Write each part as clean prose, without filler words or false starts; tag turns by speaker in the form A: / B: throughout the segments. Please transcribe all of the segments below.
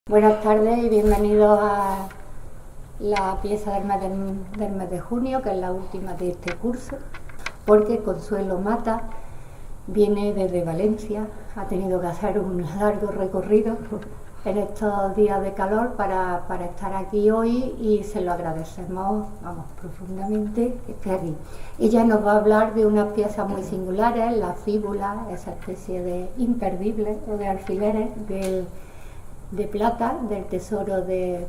A: Buenas tardes y bienvenidos a la pieza del mes de junio, que es la última de este curso, porque Consuelo Mata viene desde Valencia, ha tenido que hacer un largo recorrido en estos días de calor para estar aquí hoy y se lo agradecemos, profundamente que esté aquí. Ella nos va a hablar de unas piezas muy singulares, la fíbula, esa especie de imperdible o de alfileres de plata del tesoro de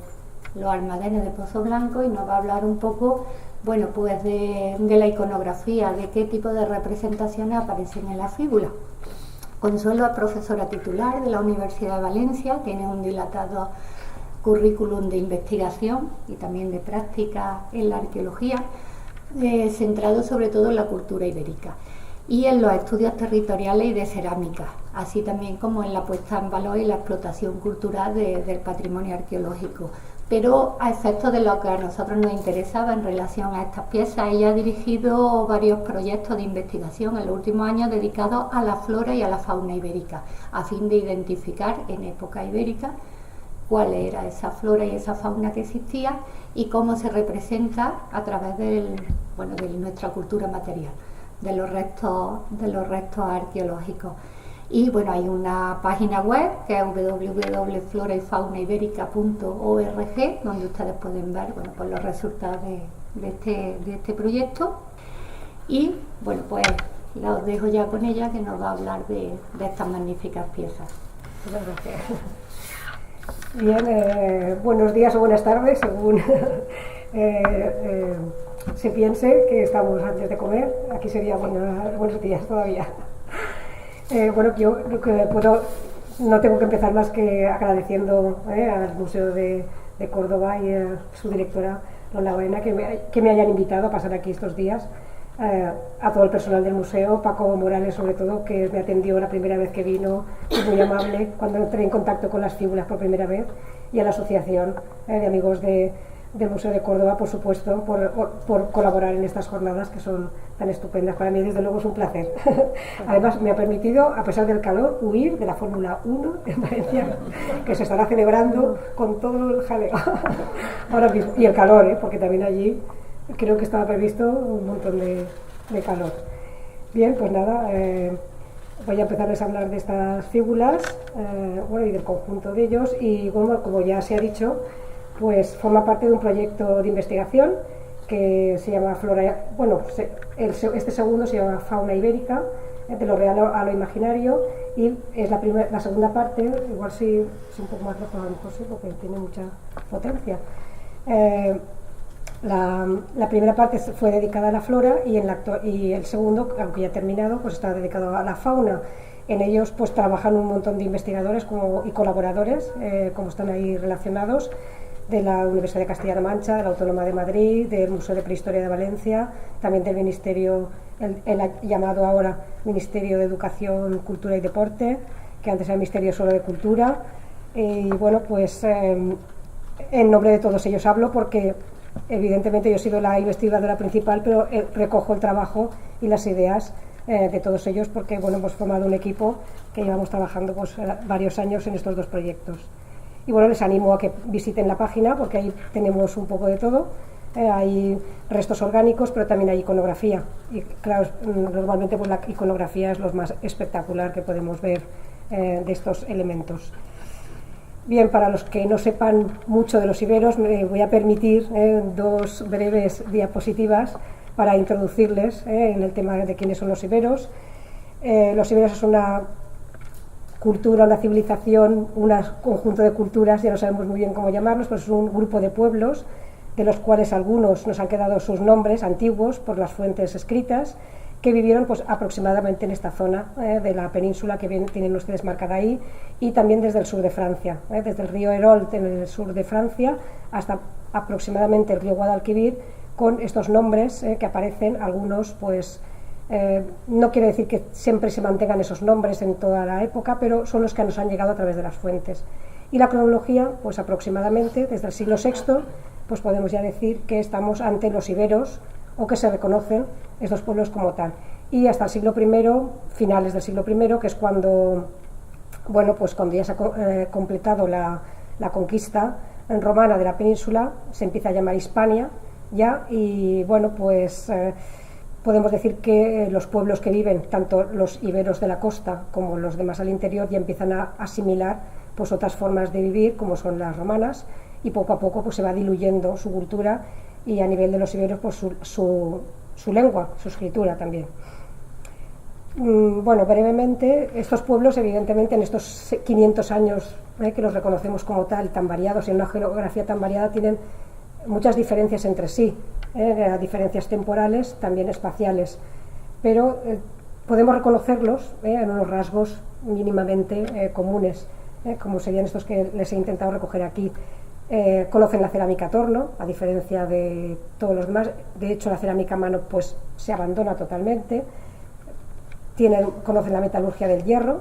A: los almadenes de Pozo Blanco, y nos va a hablar un poco, pues de la iconografía, de qué tipo de representaciones aparecen en la fíbula. Consuelo es profesora titular de la Universidad de Valencia, tiene un dilatado currículum de investigación y también de práctica en la arqueología, centrado sobre todo en la cultura ibérica y en los estudios territoriales y de cerámica, así también como en la puesta en valor y la explotación cultural del patrimonio arqueológico. Pero a efectos de lo que a nosotros nos interesaba en relación a estas piezas, ella ha dirigido varios proyectos de investigación en los últimos años dedicados a la flora y a la fauna ibérica, a fin de identificar en época ibérica cuál era esa flora y esa fauna que existía y cómo se representa a través de nuestra cultura material, de los restos arqueológicos. Y hay una página web que es www.florayfaunaiberica.org, donde ustedes pueden ver los resultados de este proyecto. Y pues los dejo ya con ella, que nos va a hablar de estas magníficas piezas.
B: Muchas gracias. Bien, buenos días o buenas tardes, según se piense que estamos antes de comer. Aquí sería buenos días todavía. Yo lo que no tengo que empezar más que agradeciendo al Museo de Córdoba y a su directora Lola Baena que me hayan invitado a pasar aquí estos días, a todo el personal del museo, Paco Morales sobre todo, que me atendió la primera vez que vino, muy amable cuando entré en contacto con las fíbulas por primera vez, y a la asociación de amigos del Museo de Córdoba, por supuesto, por colaborar en estas jornadas que son tan estupendas. Para mí, desde luego, es un placer. Además, me ha permitido, a pesar del calor, huir de la Fórmula 1 en Valencia, que se estará celebrando con todo el jaleo ahora mismo. Y el calor, porque también allí creo que estaba previsto un montón de calor. Bien, pues nada, voy a empezarles a hablar de estas fíbulas y del conjunto de ellos. Y como ya se ha dicho, pues forma parte de un proyecto de investigación que se llama este segundo se llama Fauna Ibérica, de lo real a lo imaginario, y es la segunda parte, igual si es un poco más lejos a lo mejor sí, porque tiene mucha potencia. La primera parte fue dedicada a la flora y el segundo, aunque ya ha terminado, pues está dedicado a la fauna. En ellos pues trabajan un montón de investigadores y colaboradores, como están ahí relacionados, de la Universidad de Castilla-La Mancha, de la Autónoma de Madrid, del Museo de Prehistoria de Valencia, también del Ministerio, el llamado ahora Ministerio de Educación, Cultura y Deporte, que antes era Ministerio solo de Cultura. Y en nombre de todos ellos hablo, porque evidentemente yo he sido la investigadora principal, pero recojo el trabajo y las ideas de todos ellos, porque hemos formado un equipo que llevamos trabajando varios años en estos dos proyectos. Y les animo a que visiten la página, porque ahí tenemos un poco de todo. Hay restos orgánicos, pero también hay iconografía. Y claro, normalmente la iconografía es lo más espectacular que podemos ver de estos elementos. Bien, para los que no sepan mucho de los iberos, me voy a permitir dos breves diapositivas para introducirles en el tema de quiénes son los iberos. Los iberos es una cultura, una civilización, un conjunto de culturas, ya no sabemos muy bien cómo llamarlos, pero es un grupo de pueblos, de los cuales algunos nos han quedado sus nombres antiguos por las fuentes escritas, que vivieron aproximadamente en esta zona de la península que tienen ustedes marcada ahí, y también desde el sur de Francia, desde el río Herold en el sur de Francia hasta aproximadamente el río Guadalquivir, con estos nombres que aparecen, algunos no quiere decir que siempre se mantengan esos nombres en toda la época, pero son los que nos han llegado a través de las fuentes. Y la cronología, aproximadamente desde el siglo VI, podemos ya decir que estamos ante los iberos, o que se reconocen estos pueblos como tal. Y hasta el siglo I, finales del siglo I, que es cuando ya se ha completado la la conquista romana de la península, se empieza a llamar Hispania ya, y bueno, pues podemos decir que los pueblos que viven, tanto los iberos de la costa como los demás al interior, ya empiezan a asimilar pues otras formas de vivir, como son las romanas, y poco a poco pues se va diluyendo su cultura, y a nivel de los iberos pues su lengua, su escritura también. Bueno, brevemente, estos pueblos, evidentemente, en estos 500 años que los reconocemos como tal, tan variados, y en una geografía tan variada, tienen muchas diferencias entre sí, diferencias temporales, también espaciales, pero podemos reconocerlos en unos rasgos mínimamente comunes, como serían estos que les he intentado recoger aquí. Conocen la cerámica a torno, a diferencia de todos los demás. De hecho, la cerámica a mano pues se abandona totalmente. Conocen la metalurgia del hierro,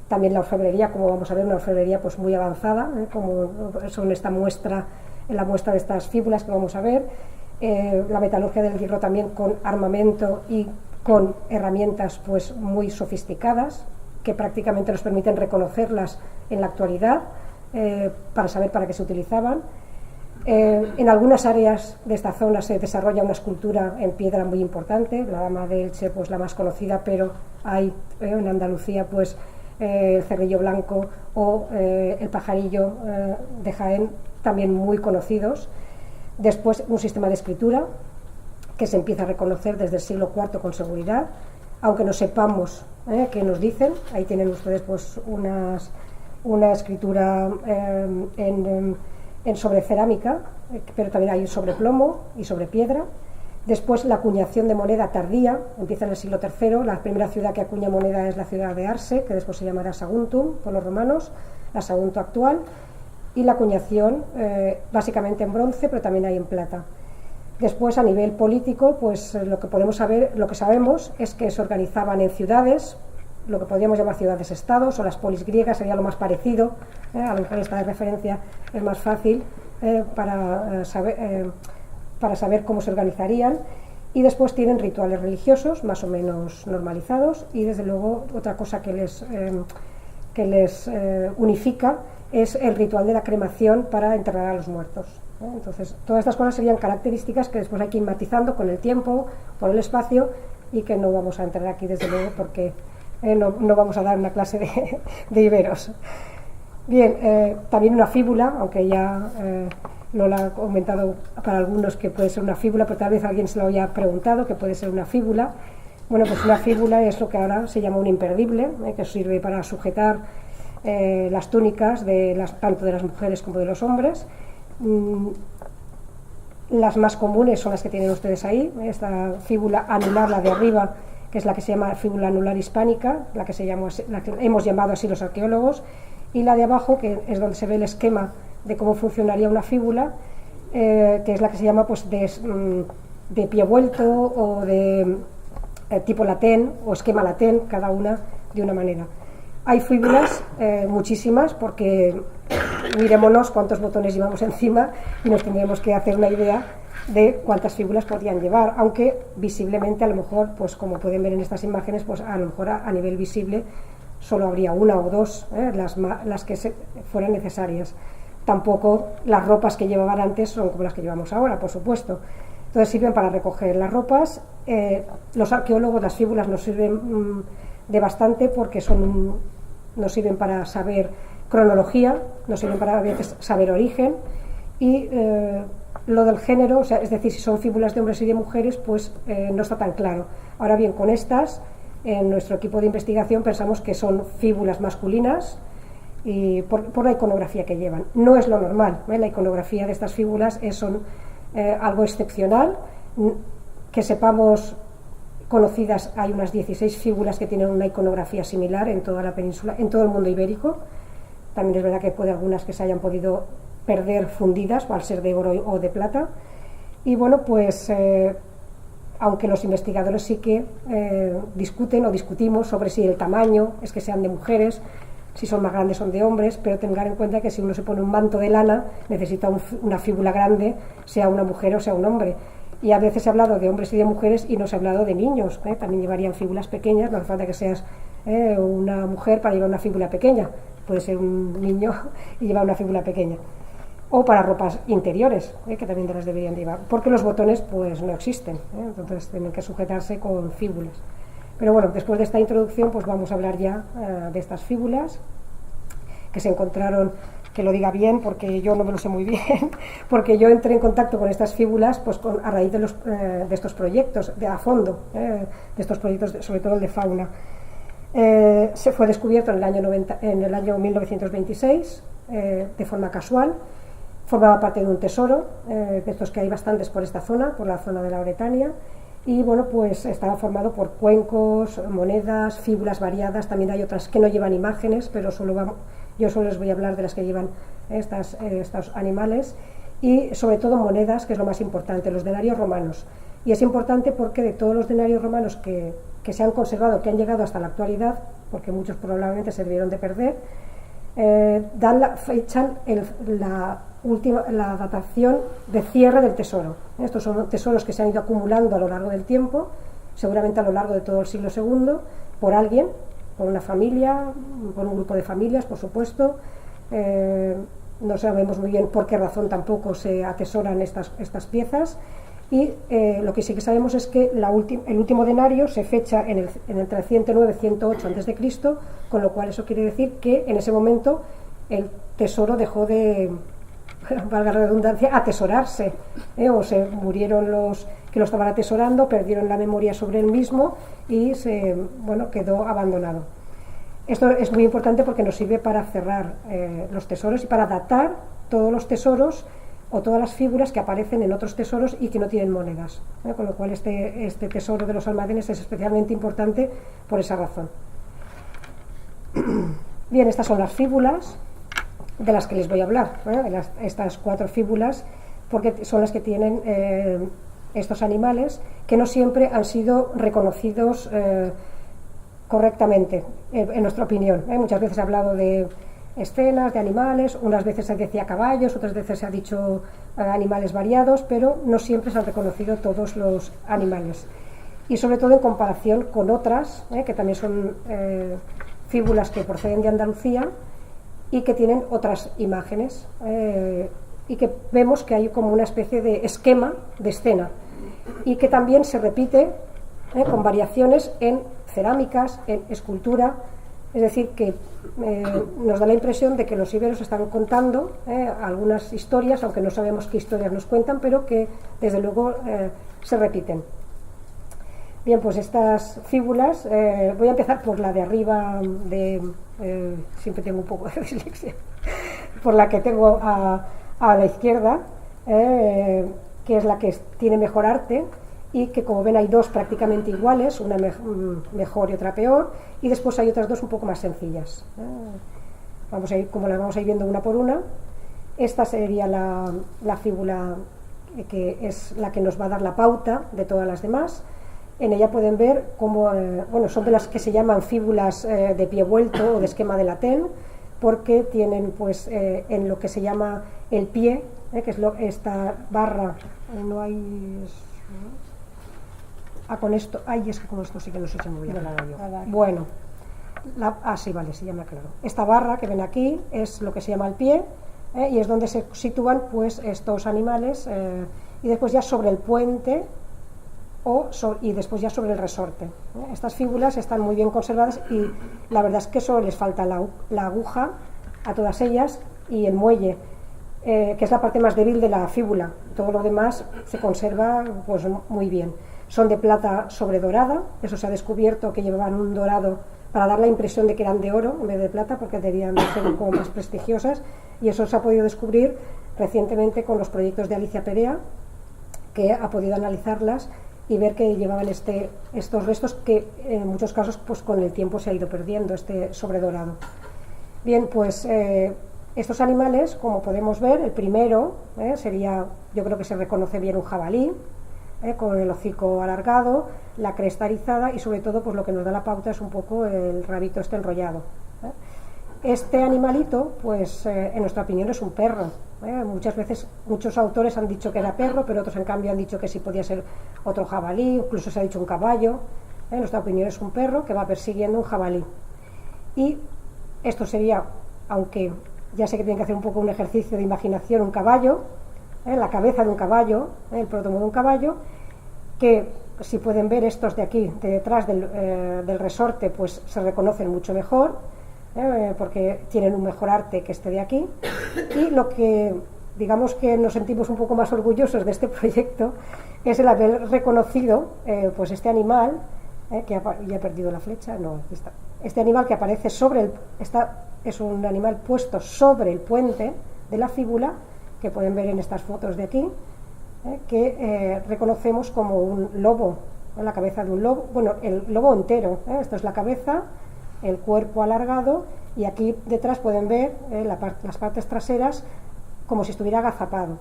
B: también la orfebrería, como vamos a ver, una orfebrería pues muy avanzada, como son esta muestra, en la muestra de estas fíbulas que vamos a ver. La metalurgia del hierro también con armamento y con herramientas pues muy sofisticadas, que prácticamente nos permiten reconocerlas en la actualidad, para saber para qué se utilizaban. En algunas áreas de esta zona se desarrolla una escultura en piedra muy importante, la Dama de Elche pues la más conocida, pero hay en Andalucía pues el Cerrillo Blanco o el Pajarillo de Jaén, también muy conocidos. Después un sistema de escritura que se empieza a reconocer desde el siglo IV con seguridad, aunque no sepamos qué nos dicen. Ahí tienen ustedes pues una escritura en sobre cerámica, pero también hay sobre plomo y sobre piedra. Después la acuñación de moneda tardía, empieza en el siglo III. La primera ciudad que acuña moneda es la ciudad de Arse, que después se llamará Saguntum por los romanos, la Sagunto actual, y la acuñación básicamente en bronce, pero también hay en plata. Después, a nivel político, pues lo que sabemos es que se organizaban en ciudades, lo que podríamos llamar ciudades-estados, o las polis griegas sería lo más parecido, a lo mejor esta de referencia es más fácil para saber cómo se organizarían. Y después tienen rituales religiosos más o menos normalizados, y desde luego otra cosa que les unifica es el ritual de la cremación para enterrar a los muertos. Entonces, todas estas cosas serían características que después hay que ir matizando con el tiempo, por el espacio, y que no vamos a entrar aquí desde luego porque no vamos a dar una clase de iberos. Bien, también una fíbula, aunque ya Lola ha comentado para algunos que puede ser una fíbula, pero tal vez alguien se lo haya preguntado, que puede ser una fíbula. Bueno, pues una fíbula es lo que ahora se llama un imperdible, que sirve para sujetar las túnicas tanto de las mujeres como de los hombres. Las más comunes son las que tienen ustedes ahí, esta fíbula anular, la de arriba, que es la que se llama fíbula anular hispánica, la que hemos llamado así los arqueólogos, y la de abajo, que es donde se ve el esquema de cómo funcionaría una fíbula, que es la que se llama pues de pie vuelto o de tipo latén o esquema latén, cada una de una manera. Hay fíbulas muchísimas, porque mirémonos cuántos botones llevamos encima y nos tendríamos que hacer una idea de cuántas fíbulas podrían llevar, aunque visiblemente a lo mejor, pues como pueden ver en estas imágenes, pues a lo mejor a nivel visible solo habría una o dos, las que fueran necesarias. Tampoco las ropas que llevaban antes son como las que llevamos ahora, por supuesto. Entonces sirven para recoger las ropas. Los arqueólogos, las fíbulas nos sirven de bastante, porque nos sirven para saber cronología, nos sirven para a veces saber origen, y lo del género, o sea, es decir, si son fíbulas de hombres y de mujeres, pues no está tan claro. Ahora bien, con estas, en nuestro equipo de investigación pensamos que son fíbulas masculinas, y por la iconografía que llevan. No es lo normal, la iconografía de estas fíbulas son algo excepcional. Que sepamos, conocidas, hay unas 16 fíbulas que tienen una iconografía similar en toda la península, en todo el mundo ibérico. También es verdad que puede algunas que se hayan podido perder fundidas al ser de oro o de plata. Y bueno, pues aunque los investigadores sí que discutimos sobre si el tamaño es que sean de mujeres, si son más grandes son de hombres, pero tengan en cuenta que si uno se pone un manto de lana necesita una fíbula grande, sea una mujer o sea un hombre. Y a veces se ha hablado de hombres y de mujeres y no se ha hablado de niños, también llevarían fíbulas pequeñas, no hace falta que seas una mujer para llevar una fíbula pequeña, puede ser un niño y lleva una fíbula pequeña. O para ropas interiores, que también las deberían llevar, porque los botones pues no existen, entonces tienen que sujetarse con fíbulas. Pero bueno, después de esta introducción pues vamos a hablar ya de estas fíbulas que se encontraron, que lo diga bien porque yo no me lo sé muy bien, porque yo entré en contacto con estas fíbulas pues a raíz de estos proyectos, a fondo, de estos proyectos, sobre todo el de fauna. Se fue descubierto en el año 1926 de forma casual. Formaba parte de un tesoro, de estos que hay bastantes por esta zona, por la zona de la Bretaña, y bueno, pues estaba formado por cuencos, monedas, fíbulas variadas. También hay otras que no llevan imágenes, pero yo solo les voy a hablar de las que llevan estos animales, y sobre todo monedas, que es lo más importante, los denarios romanos. Y es importante porque de todos los denarios romanos que se han conservado, que han llegado hasta la actualidad, porque muchos probablemente se debieron de perder, fechan la datación de cierre del tesoro. Estos son tesoros que se han ido acumulando a lo largo del tiempo, seguramente a lo largo de todo el siglo II, por alguien, por una familia, por un grupo de familias, por supuesto. No sabemos muy bien por qué razón tampoco se atesoran estas piezas. Y lo que sí que sabemos es que el último denario se fecha entre 109 y 108 a.C., con lo cual eso quiere decir que en ese momento el tesoro dejó de, valga la redundancia, atesorarse, o se murieron los que lo estaban atesorando, perdieron la memoria sobre el mismo y quedó abandonado. Esto es muy importante porque nos sirve para cerrar los tesoros y para datar todos los tesoros o todas las figuras que aparecen en otros tesoros y que no tienen monedas, con lo cual este tesoro de los almadenes es especialmente importante por esa razón. Bien, estas son las fíbulas de las que les voy a hablar, estas 4 fíbulas, porque son las que tienen estos animales, que no siempre han sido reconocidos correctamente, en nuestra opinión. Muchas veces he hablado de escenas de animales, unas veces se decía caballos, otras veces se ha dicho animales variados, pero no siempre se han reconocido todos los animales, y sobre todo en comparación con otras que también son fíbulas que proceden de Andalucía y que tienen otras imágenes, y que vemos que hay como una especie de esquema de escena, y que también se repite con variaciones en cerámicas, en escultura. Es decir, que nos da la impresión de que los íberos están contando algunas historias, aunque no sabemos qué historias nos cuentan, pero que desde luego se repiten. Bien, pues estas fíbulas, voy a empezar por la de arriba, siempre tengo un poco de dislexia, por la que tengo a la izquierda, que es la que tiene mejor arte, y que, como ven, hay 2 prácticamente iguales, una mejor y otra peor, y después hay otras 2 un poco más sencillas. Como las vamos a ir viendo una por una. Esta sería la fíbula que es la que nos va a dar la pauta de todas las demás. En ella pueden ver cómo, son de las que se llaman fíbulas de pie vuelto o de esquema de latén, porque tienen pues en lo que se llama el pie, que es esta barra, no hay... con esto, es que con esto sí que no sé si me voy a aclarar yo. Bueno, sí, vale, sí, ya me aclaro. Esta barra que ven aquí es lo que se llama el pie, y es donde se sitúan pues estos animales, y después ya sobre el puente y después ya sobre el resorte. Estas fíbulas están muy bien conservadas, y la verdad es que solo les falta la aguja a todas ellas y el muelle, que es la parte más débil de la fíbula. Todo lo demás se conserva pues muy bien. Son de plata sobredorada, eso se ha descubierto que llevaban un dorado para dar la impresión de que eran de oro en vez de plata, porque debían de ser como más prestigiosas, y eso se ha podido descubrir recientemente con los proyectos de Alicia Perea, que ha podido analizarlas y ver que llevaban estos restos que en muchos casos pues con el tiempo se ha ido perdiendo, este sobredorado. Bien, pues estos animales, como podemos ver, el primero sería, yo creo que se reconoce bien, un jabalí, con el hocico alargado, la cresta erizada, y sobre todo pues lo que nos da la pauta es un poco el rabito enrollado. Este animalito, pues en nuestra opinión es un perro. Muchas veces muchos autores han dicho que era perro, pero otros en cambio han dicho que sí podía ser otro jabalí, incluso se ha dicho un caballo. En nuestra opinión es un perro que va persiguiendo un jabalí. Y esto sería aunque ya sé que tienen que hacer un poco un ejercicio de imaginación, un caballo, la cabeza de un caballo, el prótomo de un caballo, que si pueden ver estos de aquí, de detrás del resorte, pues se reconocen mucho mejor, porque tienen un mejor arte que este de aquí. Y lo que digamos que nos sentimos un poco más orgullosos de este proyecto es el haber reconocido pues este animal, que ya he perdido la flecha, no, aquí está. Este animal que aparece es un animal puesto sobre el puente de la fíbula, que pueden ver en estas fotos de aquí, que reconocemos como un lobo, la cabeza de un lobo, bueno, el lobo entero, esto es la cabeza, el cuerpo alargado, y aquí detrás pueden ver las partes traseras como si estuviera agazapado.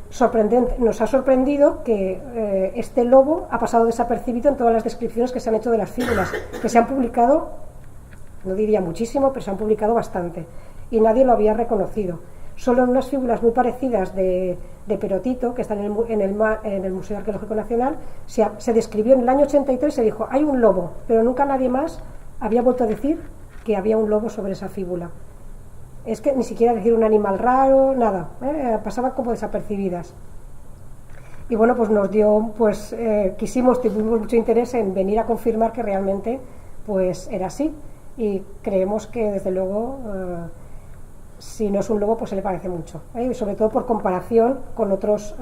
B: Sorprendente, nos ha sorprendido que este lobo ha pasado desapercibido en todas las descripciones que se han hecho de las fíbulas, que se han publicado, no diría muchísimo, pero se han publicado bastante, y nadie lo había reconocido. Solo en unas fíbulas muy parecidas de Perotito, que están en el Museo Arqueológico Nacional, se describió en el año 83, se dijo, hay un lobo, pero nunca nadie más había vuelto a decir que había un lobo sobre esa fíbula. Es que ni siquiera decir un animal raro, nada, pasaban como desapercibidas. Y bueno, pues nos dio, pues tuvimos mucho interés en venir a confirmar que realmente pues era así, y creemos que desde luego si no es un lobo pues se le parece mucho, y sobre todo por comparación con otros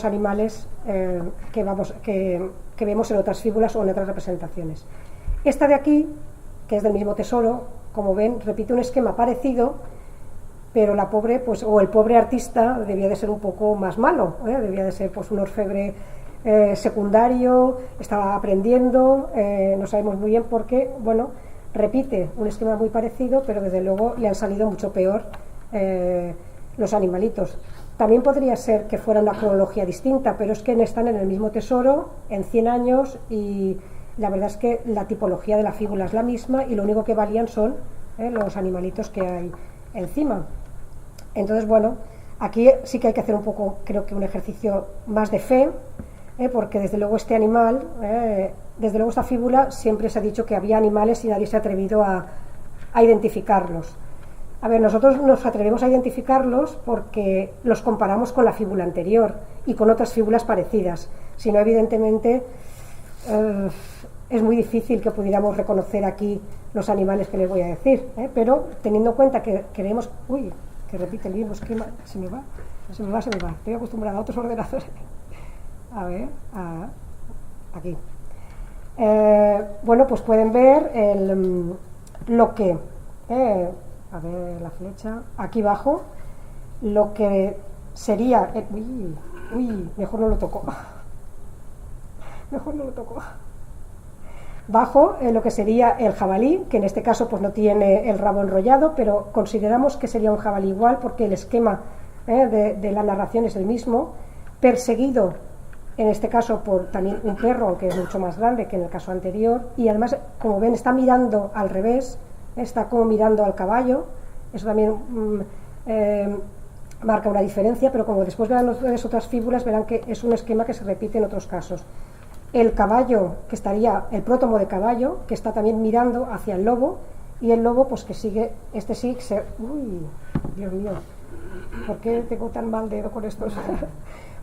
B: animales que vemos en otras fíbulas o en otras representaciones. Esta de aquí, que es del mismo tesoro, como ven, repite un esquema parecido, pero la pobre, pues, o el pobre artista debía de ser un poco más malo, debía de ser pues un orfebre secundario, estaba aprendiendo, no sabemos muy bien por qué, bueno, repite un esquema muy parecido, pero desde luego le han salido mucho peor los animalitos. También podría ser que fuera una cronología distinta, pero es que están en el mismo tesoro en 100 años y la verdad es que la tipología de la fíbula es la misma y lo único que varían son los animalitos que hay encima. Entonces, bueno, aquí sí que hay que hacer un poco, creo que un ejercicio más de fe, porque desde luego este animal, desde luego esta fíbula, siempre se ha dicho que había animales y nadie se ha atrevido a identificarlos. A ver, nosotros nos atrevemos a identificarlos porque los comparamos con la fíbula anterior y con otras fíbulas parecidas. Si no, evidentemente, es muy difícil que pudiéramos reconocer aquí los animales que les voy a decir, pero teniendo en cuenta que creemos, que repite el mismo esquema, se me va, estoy acostumbrada a otros ordenadores. A ver, aquí. Bueno, pues pueden ver lo que, a ver la flecha, aquí abajo, lo que sería, mejor no lo toco. Bajo lo que sería el jabalí, que en este caso pues no tiene el rabo enrollado, pero consideramos que sería un jabalí igual porque el esquema de la narración es el mismo, perseguido en este caso por también un perro, aunque es mucho más grande que en el caso anterior, y además, como ven, está mirando al revés, está como mirando al caballo, eso también marca una diferencia, pero como después verán las otras fíbulas, verán que es un esquema que se repite en otros casos. El caballo, que estaría, el prótomo de caballo, que está también mirando hacia el lobo, y el lobo, pues que sigue, este sí, Dios mío, ¿por qué tengo tan mal dedo con estos?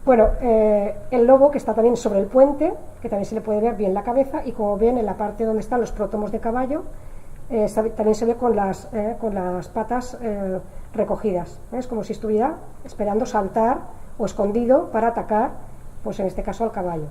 B: Bueno, el lobo que está también sobre el puente, que también se le puede ver bien la cabeza, y como ven en la parte donde están los prótomos de caballo, también se ve con las patas recogidas, es como si estuviera esperando saltar o escondido para atacar, pues en este caso al caballo.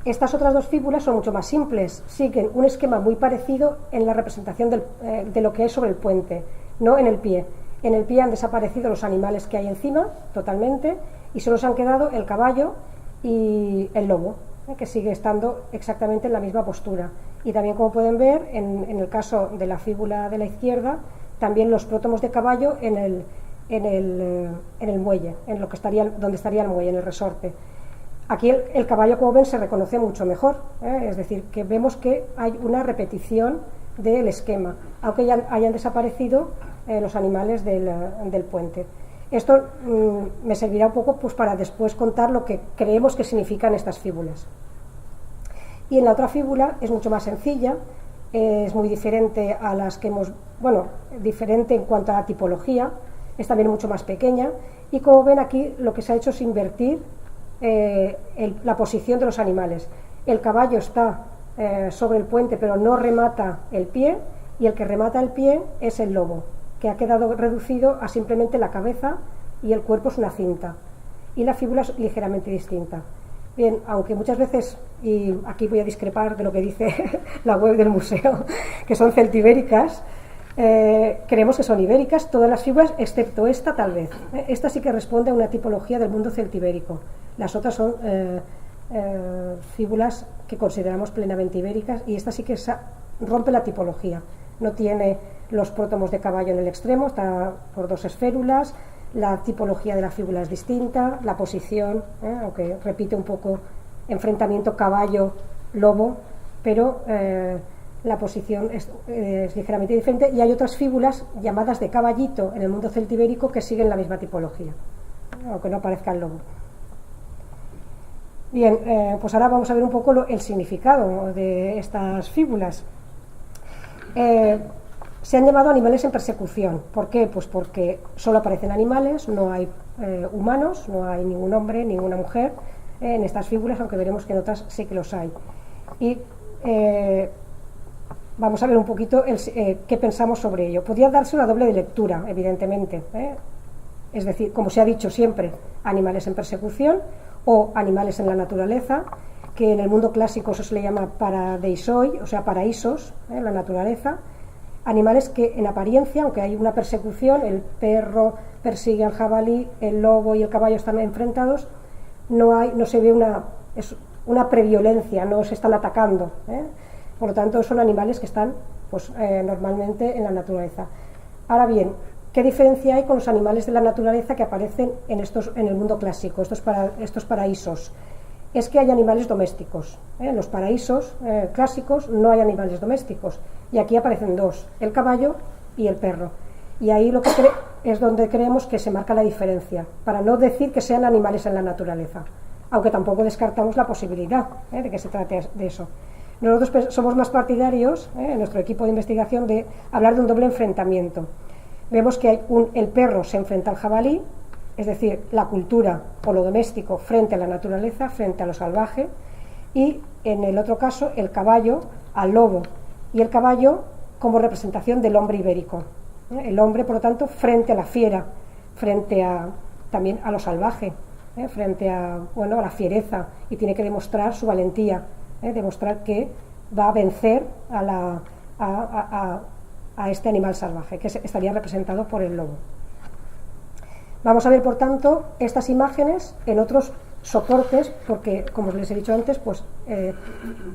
B: Estas otras dos fíbulas son mucho más simples, siguen un esquema muy parecido en la representación de lo que hay sobre el puente, no en el pie. En el pie han desaparecido los animales que hay encima totalmente y solo se han quedado el caballo y el lobo, que sigue estando exactamente en la misma postura. Y también, como pueden ver, en el caso de la fíbula de la izquierda, también los prótomos de caballo en el muelle, en lo que donde estaría el muelle, en el resorte. Aquí el caballo, como ven, se reconoce mucho mejor, es decir, que vemos que hay una repetición del esquema, aunque ya hayan desaparecido los animales del puente. Esto me servirá un poco pues, para después contar lo que creemos que significan estas fíbulas. Y en la otra fíbula es mucho más sencilla, es muy diferente a las que hemos, bueno, diferente en cuanto a la tipología, es también mucho más pequeña, y como ven aquí lo que se ha hecho es invertir la posición de los animales. El caballo está sobre el puente pero no remata el pie, y el que remata el pie es el lobo, que ha quedado reducido a simplemente la cabeza y el cuerpo es una cinta, y la fíbula es ligeramente distinta. Bien, aunque muchas veces, y aquí voy a discrepar de lo que dice la web del museo, que son celtibéricas, creemos que son ibéricas todas las fíbulas, excepto esta tal vez. Esta sí que responde a una tipología del mundo celtibérico. Las otras son fíbulas que consideramos plenamente ibéricas, y esta sí que rompe la tipología. No tiene los prótomos de caballo en el extremo, está por dos esférulas, la tipología de la fíbula es distinta, la posición, aunque repite un poco enfrentamiento caballo-lobo, pero la posición es ligeramente diferente, y hay otras fíbulas llamadas de caballito en el mundo celtibérico que siguen la misma tipología, aunque no parezca el lobo. Bien, pues ahora vamos a ver un poco el significado de estas fíbulas. Se han llamado animales en persecución. ¿Por qué? Pues porque solo aparecen animales, no hay humanos, no hay ningún hombre, ninguna mujer en estas fíbulas, aunque veremos que en otras sí que los hay. Y vamos a ver un poquito qué pensamos sobre ello. Podría darse una doble lectura, evidentemente, es decir, como se ha dicho siempre, animales en persecución o animales en la naturaleza, que en el mundo clásico eso se le llama paradeisoi, o sea, paraísos, la naturaleza. Animales que en apariencia, aunque hay una persecución, el perro persigue al jabalí, el lobo y el caballo están enfrentados, no se ve una previolencia, no se están atacando, por lo tanto son animales que están pues, normalmente en la naturaleza. Ahora bien, ¿qué diferencia hay con los animales de la naturaleza que aparecen en el mundo clásico, estos paraísos? Es que hay animales domésticos. En los paraísos clásicos no hay animales domésticos, y aquí aparecen dos, el caballo y el perro, y ahí es donde creemos que se marca la diferencia, para no decir que sean animales en la naturaleza, aunque tampoco descartamos la posibilidad de que se trate de eso. Nosotros somos más partidarios, en nuestro equipo de investigación, de hablar de un doble enfrentamiento. Vemos que el perro se enfrenta al jabalí, es decir, la cultura o lo doméstico frente a la naturaleza, frente a lo salvaje, y en el otro caso el caballo al lobo, y el caballo como representación del hombre ibérico. El hombre, por lo tanto, frente a la fiera, frente también a lo salvaje, frente a la fiereza, y tiene que demostrar su valentía, demostrar que va a vencer a este animal salvaje, que estaría representado por el lobo. Vamos a ver, por tanto, estas imágenes en otros soportes, porque, como les he dicho antes, pues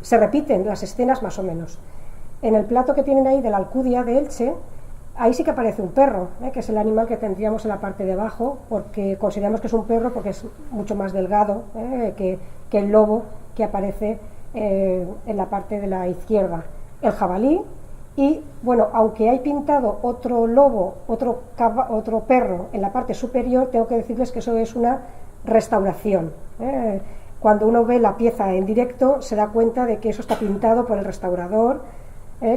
B: se repiten las escenas más o menos. En el plato que tienen ahí de la Alcudia de Elche, ahí sí que aparece un perro, que es el animal que tendríamos en la parte de abajo, porque consideramos que es un perro porque es mucho más delgado que el lobo que aparece en la parte de la izquierda. El jabalí, y bueno, aunque hay pintado otro lobo, otro perro en la parte superior, tengo que decirles que eso es una restauración. Cuando uno ve la pieza en directo se da cuenta de que eso está pintado por el restaurador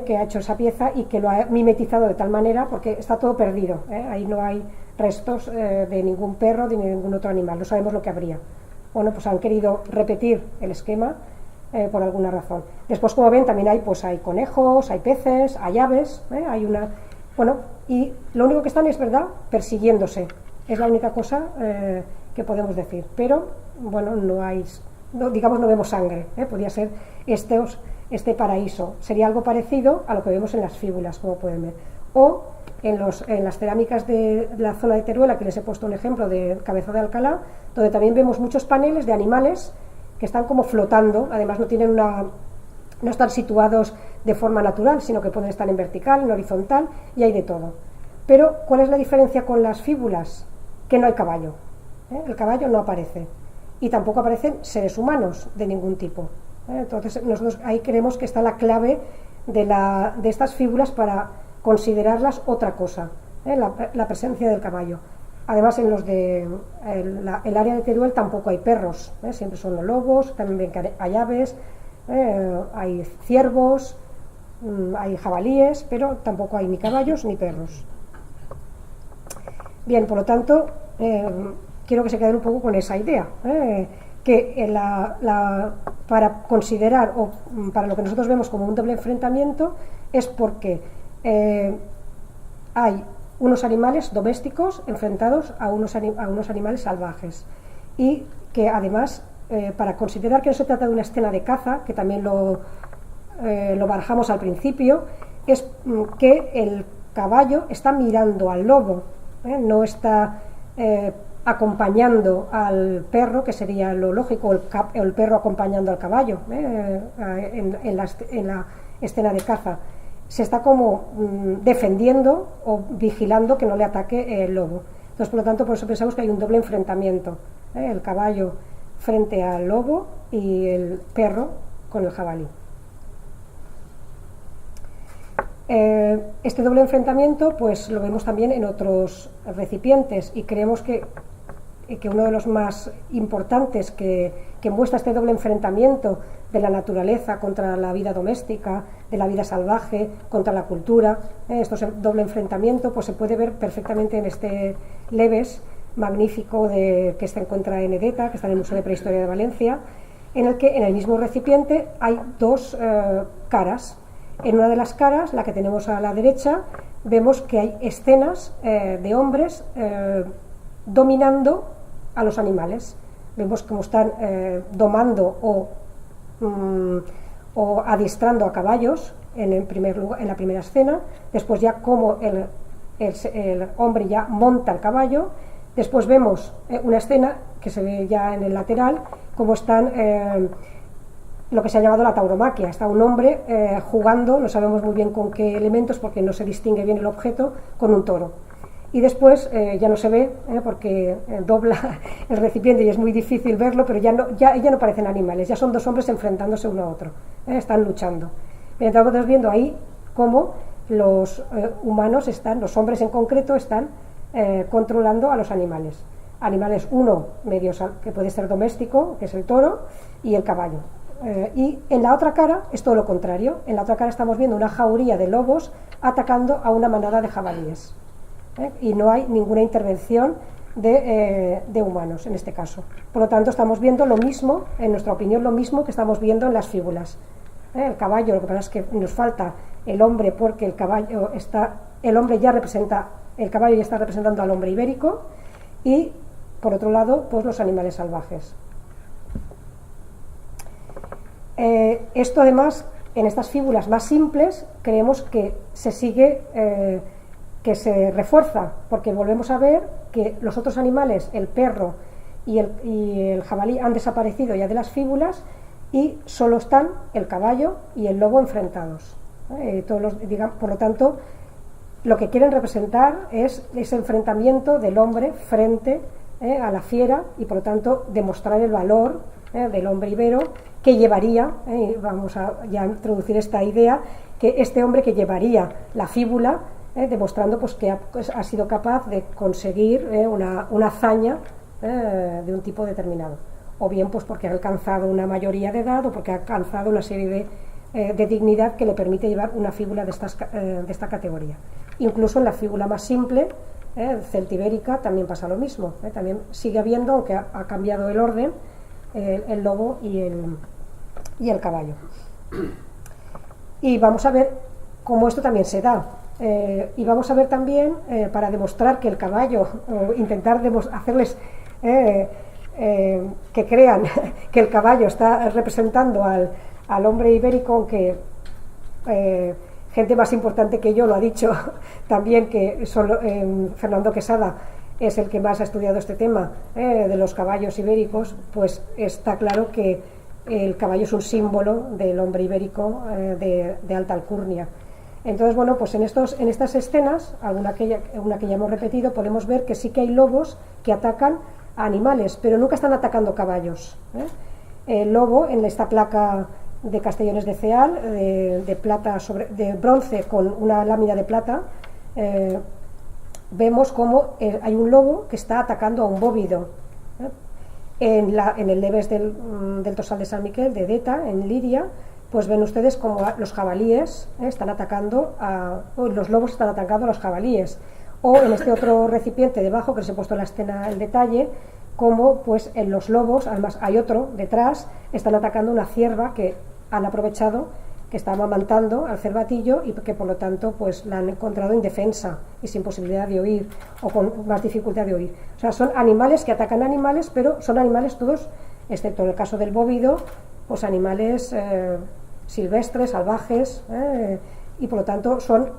B: que ha hecho esa pieza y que lo ha mimetizado de tal manera, porque está todo perdido, ahí no hay restos de ningún perro ni de ningún otro animal, no sabemos lo que habría. Bueno, pues han querido repetir el esquema por alguna razón. Después, como ven, también hay conejos, hay peces, hay aves, y lo único que están es, verdad, persiguiéndose, es la única cosa que podemos decir, pero bueno, no vemos sangre, podría ser este paraíso, sería algo parecido a lo que vemos en las fíbulas, como pueden ver, o en las cerámicas de la zona de Teruel, que les he puesto un ejemplo de Cabeza de Alcalá, donde también vemos muchos paneles de animales que están como flotando, además no están situados de forma natural, sino que pueden estar en vertical, en horizontal, y hay de todo. Pero, ¿cuál es la diferencia con las fíbulas? Que no hay caballo, el caballo no aparece, y tampoco aparecen seres humanos de ningún tipo. Entonces, nosotros ahí creemos que está la clave de estas fíbulas para considerarlas otra cosa, la presencia del caballo. Además, en el área de Teruel tampoco hay perros, siempre son los lobos, también ven que hay aves, Hay ciervos, hay jabalíes, pero tampoco hay ni caballos ni perros. Bien, por lo tanto, quiero que se queden un poco con esa idea, que para considerar, o para lo que nosotros vemos como un doble enfrentamiento, es porque hay unos animales domésticos enfrentados a unos animales salvajes, y que además, para considerar que no se trata de una escena de caza, que también lo barajamos al principio, es que el caballo está mirando al lobo, no está acompañando al perro, que sería lo lógico, el perro acompañando al caballo en la escena de caza. Se está como defendiendo o vigilando que no le ataque el lobo. Entonces, por lo tanto, por eso pensamos que hay un doble enfrentamiento, el caballo frente al lobo y el perro con el jabalí. Este doble enfrentamiento pues lo vemos también en otros recipientes, y creemos que uno de los más importantes que muestra este doble enfrentamiento de la naturaleza contra la vida doméstica, de la vida salvaje, contra la cultura, este doble enfrentamiento pues se puede ver perfectamente en este Leves magnífico que se encuentra en Edeta, que está en el Museo de Prehistoria de Valencia, en el que en el mismo recipiente hay dos caras. En una de las caras, la que tenemos a la derecha, vemos que hay escenas de hombres dominando a los animales. Vemos cómo están domando o adiestrando a caballos en la primera escena. Después ya cómo el hombre ya monta el caballo. Después vemos una escena que se ve ya en el lateral, cómo están lo que se ha llamado la tauromaquia. Está un hombre jugando, no sabemos muy bien con qué elementos porque no se distingue bien el objeto, con un toro. Y después ya no se ve porque dobla el recipiente y es muy difícil verlo, pero ya no parecen animales, ya son dos hombres enfrentándose uno a otro, están luchando. Mientras estamos viendo ahí cómo los humanos los hombres en concreto, están controlando a los animales. Animales, uno que puede ser doméstico, que es el toro, y el caballo. Y en la otra cara es todo lo contrario. En la otra cara estamos viendo una jauría de lobos atacando a una manada de jabalíes, y no hay ninguna intervención de humanos en este caso. Por lo tanto, estamos viendo lo mismo, en nuestra opinión, lo mismo que estamos viendo en las fíbulas. El caballo, lo que pasa es que nos falta el hombre, porque el caballo ya está representando al hombre ibérico, y por otro lado, pues los animales salvajes. Esto además, en estas fíbulas más simples, creemos que se sigue, que se refuerza, porque volvemos a ver que los otros animales, el perro y el jabalí, han desaparecido ya de las fíbulas, y solo están el caballo y el lobo enfrentados. Por lo tanto, lo que quieren representar es ese enfrentamiento del hombre frente a la fiera, y por lo tanto demostrar el valor del hombre ibero, que llevaría, vamos a ya introducir esta idea, que este hombre que llevaría la fíbula, demostrando pues que ha sido capaz de conseguir una hazaña de un tipo determinado, o bien pues porque ha alcanzado una mayoría de edad, o porque ha alcanzado una serie de dignidad que le permite llevar una fíbula de esta categoría. Incluso en la fíbula más simple, celtibérica, también pasa lo mismo, también sigue habiendo, aunque ha cambiado el orden, el lobo y el caballo. Y vamos a ver cómo esto también se da, y vamos a ver también, para demostrar que el caballo, o intentar hacerles que crean que el caballo está representando al hombre ibérico, aunque gente más importante que yo lo ha dicho también, que Fernando Quesada es el que más ha estudiado este tema de los caballos ibéricos. Pues está claro que el caballo es un símbolo del hombre ibérico de alta alcurnia. Entonces, bueno, pues en estas escenas, una que ya hemos repetido, podemos ver que sí que hay lobos que atacan a animales, pero nunca están atacando caballos. El lobo, en esta placa de Castellones de Ceal, de bronce con una lámina de plata, vemos cómo hay un lobo que está atacando a un bóvido. En el Leves del Tossal de San Miquel, de Deta, en Lidia, pues ven ustedes como los jabalíes están atacando los lobos están atacando a los jabalíes. O en este otro recipiente debajo, que les he puesto en la escena el detalle, como pues en los lobos, además hay otro detrás, están atacando una cierva que han aprovechado, que está amamantando al cervatillo y que por lo tanto pues la han encontrado indefensa y sin posibilidad de oír o con más dificultad de oír. O sea, son animales que atacan animales, pero son animales todos, excepto en el caso del bóvido, pues animales silvestres, salvajes, y por lo tanto son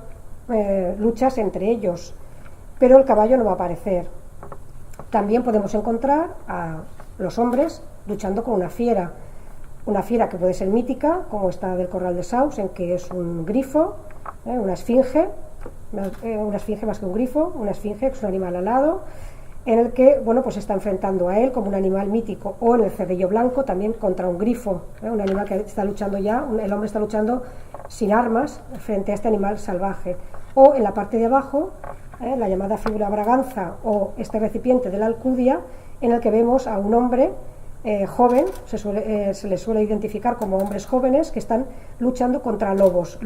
B: luchas entre ellos. Pero el caballo no va a aparecer. También podemos encontrar a los hombres luchando con una fiera que puede ser mítica, como esta del Corral de Saus, en que es un grifo, una esfinge más que un grifo, una esfinge, que es un animal alado, en el que bueno, pues se está enfrentando a él como un animal mítico, o en el Cerrillo Blanco también contra un grifo, un animal que está luchando ya, el hombre está luchando sin armas frente a este animal salvaje. O en la parte de abajo, la llamada figura Braganza, o este recipiente de la Alcudia, en el que vemos a un hombre joven, se les suele identificar como hombres jóvenes que están luchando contra lobos,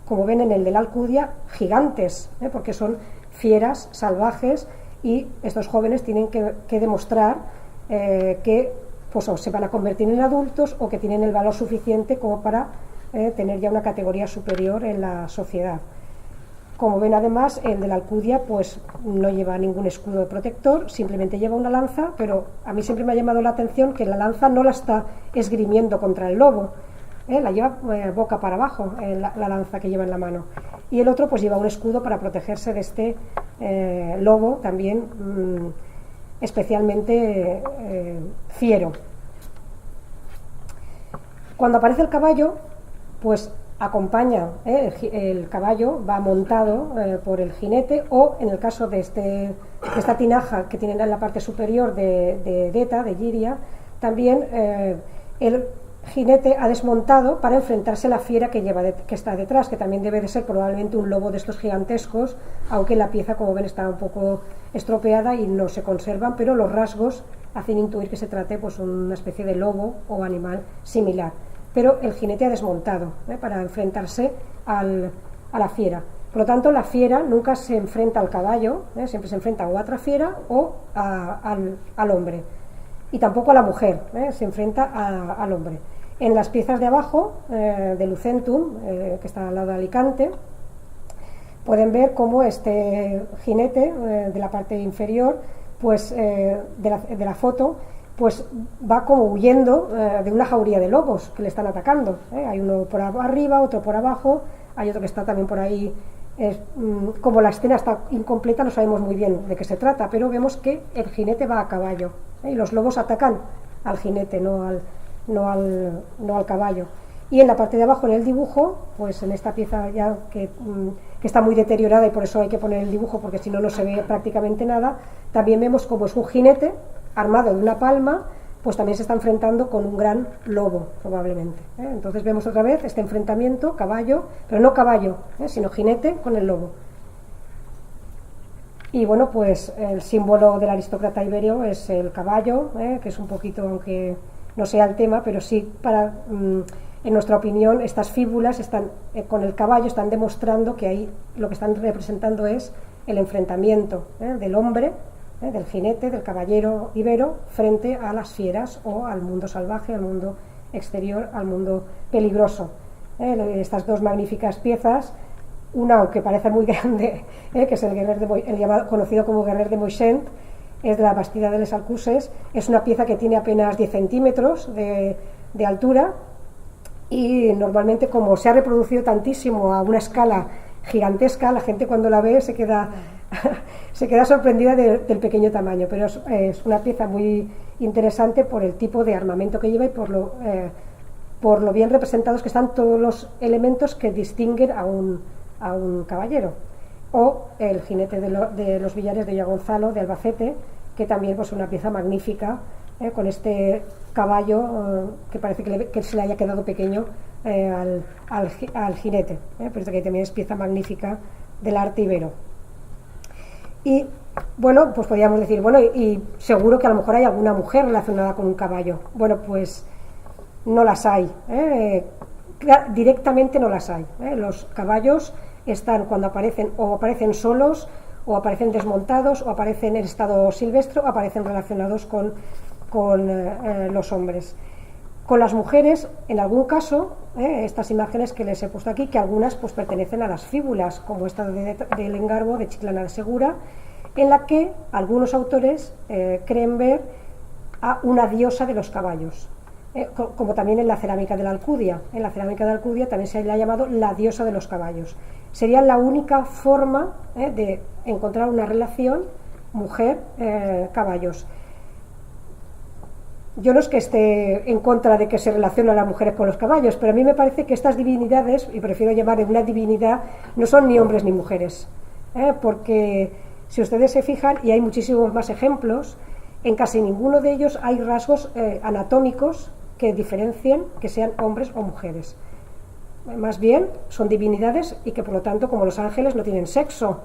B: como ven en el de la Alcudia, gigantes, porque son fieras salvajes, y estos jóvenes tienen que demostrar que pues, o se van a convertir en adultos o que tienen el valor suficiente como para tener ya una categoría superior en la sociedad. Como ven, además, el de la Alcudia pues no lleva ningún escudo protector, simplemente lleva una lanza, pero a mí siempre me ha llamado la atención que la lanza no la está esgrimiendo contra el lobo, la lleva boca para abajo, la lanza que lleva en la mano. Y el otro pues lleva un escudo para protegerse de este lobo también especialmente fiero. Cuando aparece el caballo, pues acompaña, el caballo va montado por el jinete, o en el caso de esta tinaja que tienen en la parte superior de Deta, de Giria, también el jinete ha desmontado para enfrentarse a la fiera que está detrás, que también debe de ser probablemente un lobo de estos gigantescos, aunque la pieza, como ven, está un poco estropeada y no se conservan, pero los rasgos hacen intuir que se trate pues una especie de lobo o animal similar. Pero el jinete ha desmontado para enfrentarse a la fiera. Por lo tanto, la fiera nunca se enfrenta al caballo, siempre se enfrenta o a otra fiera o al hombre. Y tampoco a la mujer, se enfrenta al hombre. En las piezas de abajo de Lucentum, que está al lado de Alicante, pueden ver cómo este jinete de la parte inferior pues, de la foto pues va como huyendo de una jauría de lobos que le están atacando. Hay uno por arriba, otro por abajo, hay otro que está también por ahí. Como la escena está incompleta, no sabemos muy bien de qué se trata, pero vemos que el jinete va a caballo, y los lobos atacan al jinete, no al caballo. Y en la parte de abajo, en el dibujo, pues en esta pieza ya que está muy deteriorada y por eso hay que poner el dibujo, porque si no, no se ve prácticamente nada, también vemos como es un jinete armado de una palma, pues también se está enfrentando con un gran lobo, probablemente. Entonces vemos otra vez este enfrentamiento, caballo, pero no caballo, sino jinete con el lobo. Y bueno, pues el símbolo del aristócrata iberio es el caballo, que es un poquito, aunque no sea el tema, pero sí, en nuestra opinión, estas fíbulas están, con el caballo están demostrando que ahí lo que están representando es el enfrentamiento del hombre, del jinete, del caballero ibero, frente a las fieras o al mundo salvaje, al mundo exterior, al mundo peligroso. Estas dos magníficas piezas, una aunque parece muy grande, que es el conocido como Guerrer de Moixent, es de la Bastida de les Alcuses, es una pieza que tiene apenas 10 centímetros de altura, y normalmente, como se ha reproducido tantísimo a una escala gigantesca, la gente cuando la ve se queda sorprendida del pequeño tamaño, pero es una pieza muy interesante por el tipo de armamento que lleva y por lo bien representados que están todos los elementos que distinguen a un caballero. O el jinete de los Villares de Olla Gonzalo, de Albacete, que también es pues, una pieza magnífica, con este caballo que parece que se le haya quedado pequeño al jinete, pero que también es pieza magnífica del arte ibero. Y Bueno, pues podríamos decir, bueno, y seguro que a lo mejor hay alguna mujer relacionada con un caballo. Bueno, pues no las hay, directamente no las hay. Los caballos están cuando aparecen, o aparecen solos, o aparecen desmontados, o aparecen en estado silvestre, o aparecen relacionados con los hombres. Con las mujeres, en algún caso, estas imágenes que les he puesto aquí, que algunas pues pertenecen a las fíbulas, como esta del Engarbo de Chiclana de Segura, en la que algunos autores creen ver a una diosa de los caballos, como también en la cerámica de la Alcudia. En la cerámica de la Alcudia también se le ha llamado la diosa de los caballos. Sería la única forma de encontrar una relación mujer-caballos. Yo no es que esté en contra de que se relacionen las mujeres con los caballos, pero a mí me parece que estas divinidades, y prefiero llamarle una divinidad, no son ni hombres ni mujeres, porque si ustedes se fijan, y hay muchísimos más ejemplos, en casi ninguno de ellos hay rasgos anatómicos que diferencien que sean hombres o mujeres. Más bien son divinidades y que por lo tanto, como los ángeles, no tienen sexo.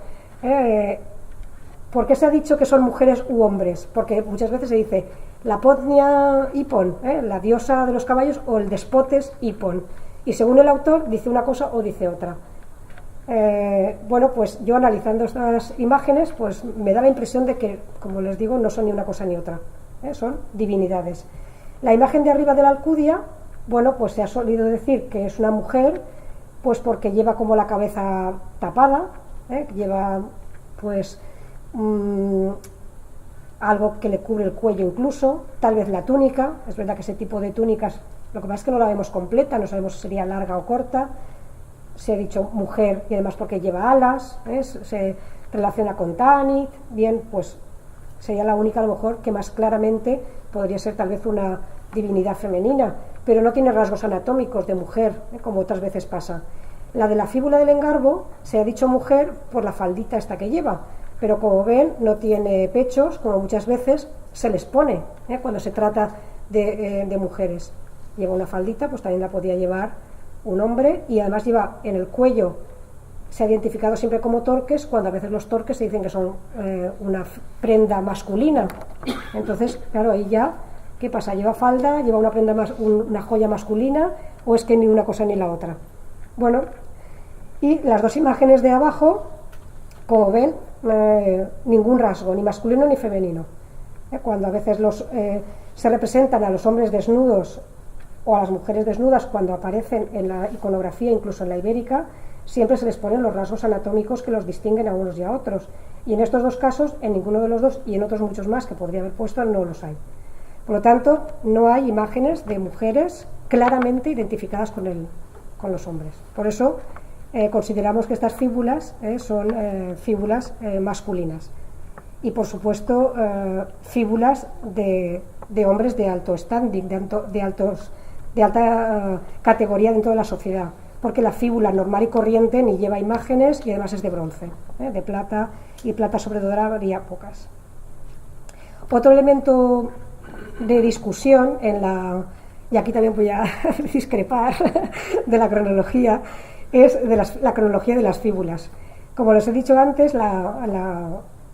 B: ¿Por qué se ha dicho que son mujeres u hombres? Porque muchas veces se dice la Podnia Hippon, la diosa de los caballos, o el Despotes Hippon, y según el autor dice una cosa o dice otra. Bueno, pues yo analizando estas imágenes, pues me da la impresión de que, como les digo, no son ni una cosa ni otra, son divinidades. La imagen de arriba de la Alcudia, bueno, pues se ha solido decir que es una mujer, pues porque lleva como la cabeza tapada, lleva pues algo que le cubre el cuello incluso, tal vez la túnica. Es verdad que ese tipo de túnicas, lo que pasa es que no la vemos completa, no sabemos si sería larga o corta. Se ha dicho mujer y además porque lleva alas, se relaciona con Tanit. Bien, pues sería la única a lo mejor que más claramente podría ser tal vez una divinidad femenina, pero no tiene rasgos anatómicos de mujer, como otras veces pasa. La de la fíbula del Engarbo se ha dicho mujer por la faldita esta que lleva, pero como ven no tiene pechos, como muchas veces se les pone cuando se trata de mujeres. Lleva una faldita, pues también la podía llevar un hombre, y además lleva en el cuello, se ha identificado siempre como torques, cuando a veces los torques se dicen que son una prenda masculina. Entonces, claro, ahí ya, ¿qué pasa? ¿Lleva falda? ¿Lleva una prenda una joya masculina? ¿O es que ni una cosa ni la otra? Bueno, y las dos imágenes de abajo, como ven, ningún rasgo, ni masculino ni femenino. Cuando a veces se representan a los hombres desnudos o a las mujeres desnudas, cuando aparecen en la iconografía, incluso en la ibérica, siempre se les ponen los rasgos anatómicos que los distinguen a unos y a otros. Y en estos dos casos, en ninguno de los dos, y en otros muchos más que podría haber puesto, no los hay. Por lo tanto, no hay imágenes de mujeres claramente identificadas con los hombres. Por eso consideramos que estas fíbulas son fíbulas masculinas. Y por supuesto, fíbulas de hombres de alto standing, de alta categoría dentro de la sociedad, porque la fíbula normal y corriente ni lleva imágenes y además es de bronce, de plata, y plata sobre dorada habría pocas. Otro elemento de discusión y aquí también voy a discrepar de la cronología, es la cronología de las fíbulas. Como les he dicho antes,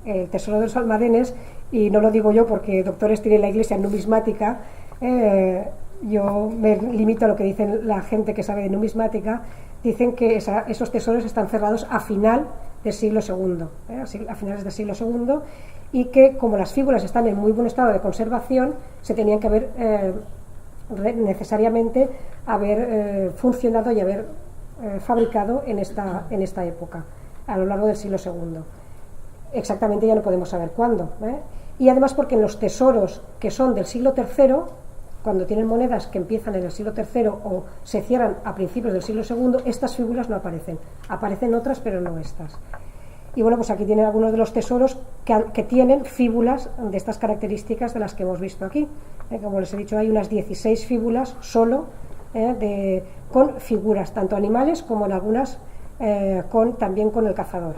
B: el Tesoro de los Almadenes, y no lo digo yo porque doctores tiene la Iglesia numismática, yo me limito a lo que dicen la gente que sabe de numismática. Dicen que esos tesoros están cerrados a final del siglo II, a finales del siglo II, y que como las fíbulas están en muy buen estado de conservación, se tenían que haber necesariamente funcionado y haber fabricado en esta época, a lo largo del siglo II. Exactamente ya no podemos saber cuándo, y además porque en los tesoros que son del siglo III, cuando tienen monedas que empiezan en el siglo III o se cierran a principios del siglo II, estas fíbulas no aparecen. Aparecen otras, pero no estas. Y bueno, pues aquí tienen algunos de los tesoros que tienen fíbulas de estas características de las que hemos visto aquí. Como les he dicho, hay unas 16 fíbulas solo con figuras, tanto animales como en algunas también con el cazador.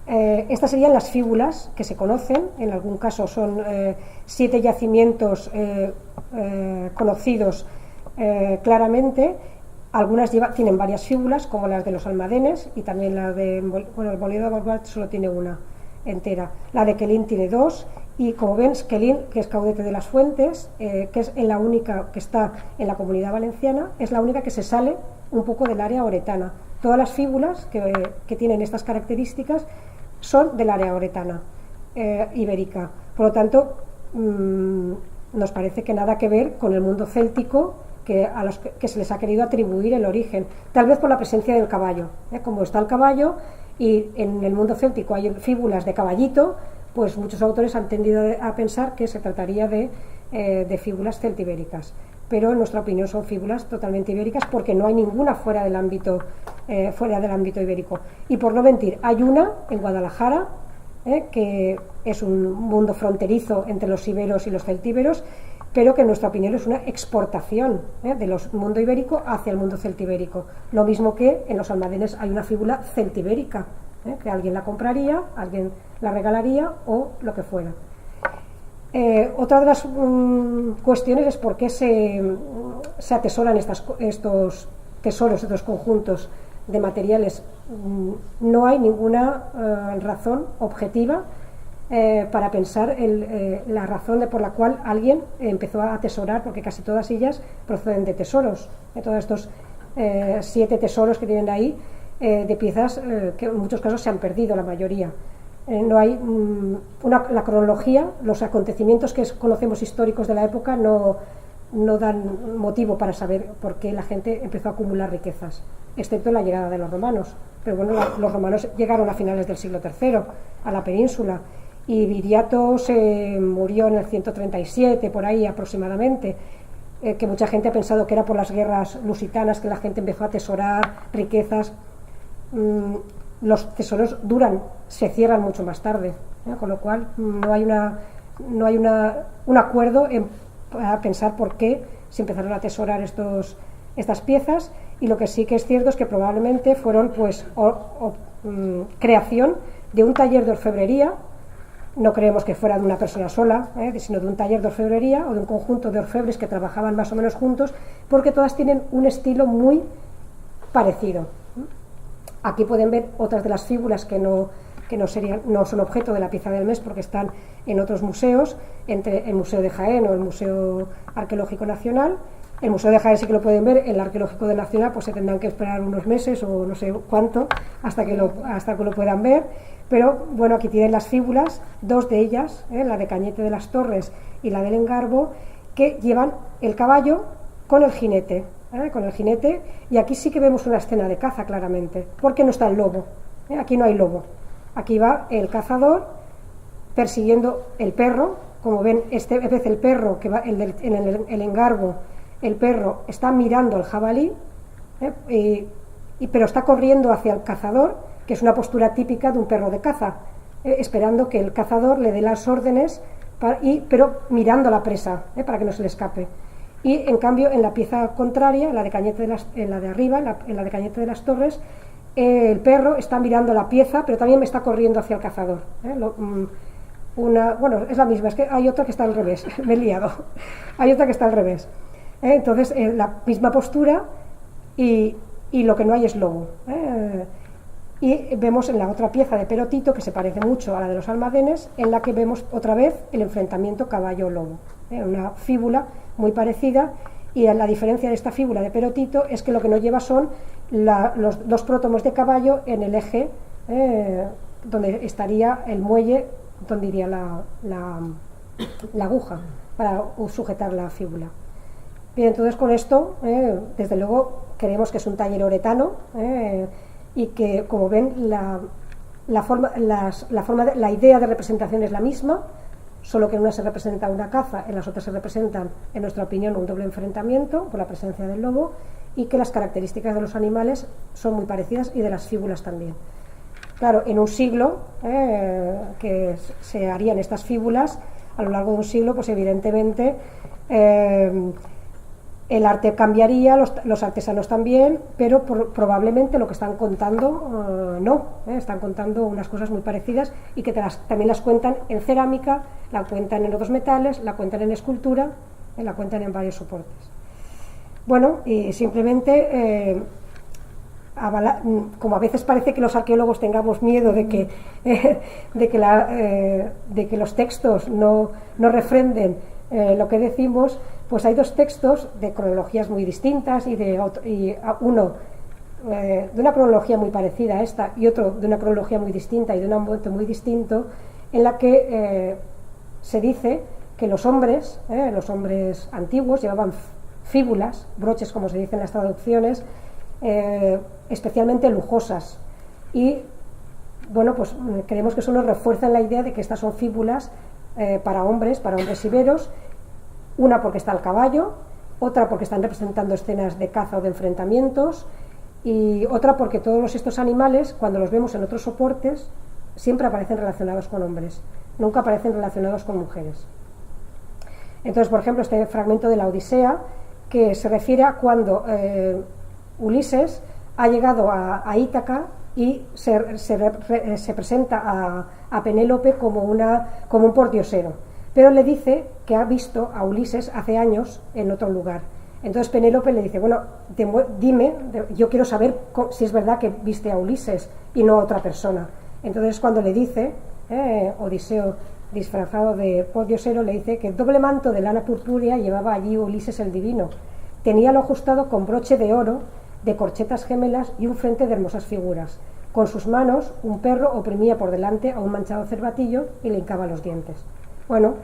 B: Estas serían las fíbulas que se conocen. En algún caso son 7 yacimientos conocidos claramente, Algunas tienen varias fíbulas, como las de los almadenes, y también la de, bueno, el molido de Morbat solo tiene una entera. La de Quelín tiene dos, y como ven, Quelín, que es caudete de las Fuentes, que es la única que está en la Comunidad Valenciana, es la única que se sale un poco del área oretana. Todas las fíbulas que tienen estas características son del área oretana ibérica. Por lo tanto, nos parece que nada que ver con el mundo céltico, a los que se les ha querido atribuir el origen, tal vez por la presencia del caballo. Como está el caballo y en el mundo céltico hay fíbulas de caballito, pues muchos autores han tendido a pensar que se trataría de fíbulas celtibéricas, pero en nuestra opinión son fíbulas totalmente ibéricas, porque no hay ninguna fuera del ámbito ibérico. Y por no mentir, hay una en Guadalajara, que es un mundo fronterizo entre los iberos y los celtíberos, pero que en nuestra opinión es una exportación del mundo ibérico hacia el mundo celtibérico. Lo mismo que en los almadenes hay una fíbula celtibérica, que alguien la compraría, alguien la regalaría o lo que fuera. Otra de las cuestiones es por qué se atesoran estos tesoros, estos conjuntos de materiales. No hay ninguna razón objetiva para pensar la razón por la cual alguien empezó a atesorar, porque casi todas ellas proceden de tesoros, de todos estos 7 tesoros que tienen ahí, de piezas que en muchos casos se han perdido, la mayoría. No hay la cronología, los acontecimientos que conocemos históricos de la época no dan motivo para saber por qué la gente empezó a acumular riquezas, excepto la llegada de los romanos. Pero bueno, los romanos llegaron a finales del siglo III a la península, y Viriato se murió en el 137, por ahí aproximadamente, que mucha gente ha pensado que era por las guerras lusitanas que la gente empezó a atesorar riquezas. Los tesoros se cierran mucho más tarde, con lo cual no hay un acuerdo para pensar por qué se empezaron a atesorar estas piezas, y lo que sí que es cierto es que probablemente fueron creación de un taller de orfebrería. No creemos que fuera de una persona sola, sino de un taller de orfebrería o de un conjunto de orfebres que trabajaban más o menos juntos, porque todas tienen un estilo muy parecido. Aquí pueden ver otras de las fíbulas que no son objeto de la pieza del mes, porque están en otros museos, entre el Museo de Jaén o el Museo Arqueológico Nacional. El Museo de Jaén sí que lo pueden ver, el Arqueológico Nacional pues se tendrán que esperar unos meses o no sé cuánto hasta que lo puedan ver. Pero bueno, aquí tienen las fíbulas, 2 de ellas, la de Cañete de las Torres y la del Engarbo, que llevan el caballo con el jinete, y aquí sí que vemos una escena de caza claramente, porque no está el lobo, aquí no hay lobo, aquí va el cazador persiguiendo el perro. Como ven, esta vez el perro que va en el Engarbo, el perro está mirando al jabalí, pero está corriendo hacia el cazador, que es una postura típica de un perro de caza, esperando que el cazador le dé las órdenes, pero mirando a la presa, para que no se le escape. Y en cambio, en la pieza contraria, en la de Cañete en la de Cañete de las Torres, el perro está mirando la pieza, pero también está corriendo hacia el cazador. Bueno, es la misma, es que hay otra que está al revés, me he liado. Hay otra que está al revés. Entonces, la misma postura, y lo que no hay es lobo. Y vemos en la otra pieza de Perotito, que se parece mucho a la de los almadenes, en la que vemos otra vez el enfrentamiento caballo-lobo. Una fíbula muy parecida, y la diferencia de esta fíbula de Perotito es que lo que no lleva son los 2 prótomos de caballo en el eje, donde estaría el muelle, donde iría la aguja para sujetar la fíbula. Bien, entonces con esto, desde luego, creemos que es un taller oretano, y que, como ven, la idea de representación es la misma, solo que en una se representa una caza, en las otras se representan, en nuestra opinión, un doble enfrentamiento por la presencia del lobo, y que las características de los animales son muy parecidas, y de las fíbulas también. Claro, en un siglo que se harían estas fíbulas, a lo largo de un siglo, pues evidentemente el arte cambiaría, los artesanos también, pero probablemente lo que están contando están contando unas cosas muy parecidas, y que también las cuentan en cerámica, la cuentan en otros metales, la cuentan en escultura, la cuentan en varios soportes. Bueno, y simplemente como a veces parece que los arqueólogos tengamos miedo de que, de que los textos no refrenden lo que decimos, pues hay dos textos de cronologías muy distintas uno de una cronología muy parecida a esta y otro de una cronología muy distinta y de un momento muy distinto, en la que se dice que los hombres antiguos llevaban fíbulas, broches como se dice en las traducciones, especialmente lujosas, y bueno, pues creemos que eso nos refuerza en la idea de que estas son fíbulas para hombres iberos, una porque está el caballo, otra porque están representando escenas de caza o de enfrentamientos, y otra porque todos estos animales, cuando los vemos en otros soportes, siempre aparecen relacionados con hombres, nunca aparecen relacionados con mujeres. Entonces, por ejemplo, este fragmento de la Odisea, que se refiere a cuando Ulises ha llegado a Ítaca y se presenta a Penélope como un pordiosero, pero le dice que ha visto a Ulises hace años en otro lugar. Entonces Penélope le dice, bueno, dime, yo quiero saber si es verdad que viste a Ulises y no a otra persona. Entonces cuando le dice, Odiseo disfrazado de pordiosero, le dice que el doble manto de lana purpúrea llevaba allí Ulises el divino. Teníalo ajustado con broche de oro, de corchetas gemelas y un frente de hermosas figuras. Con sus manos un perro oprimía por delante a un manchado cervatillo y le hincaba los dientes. Bueno,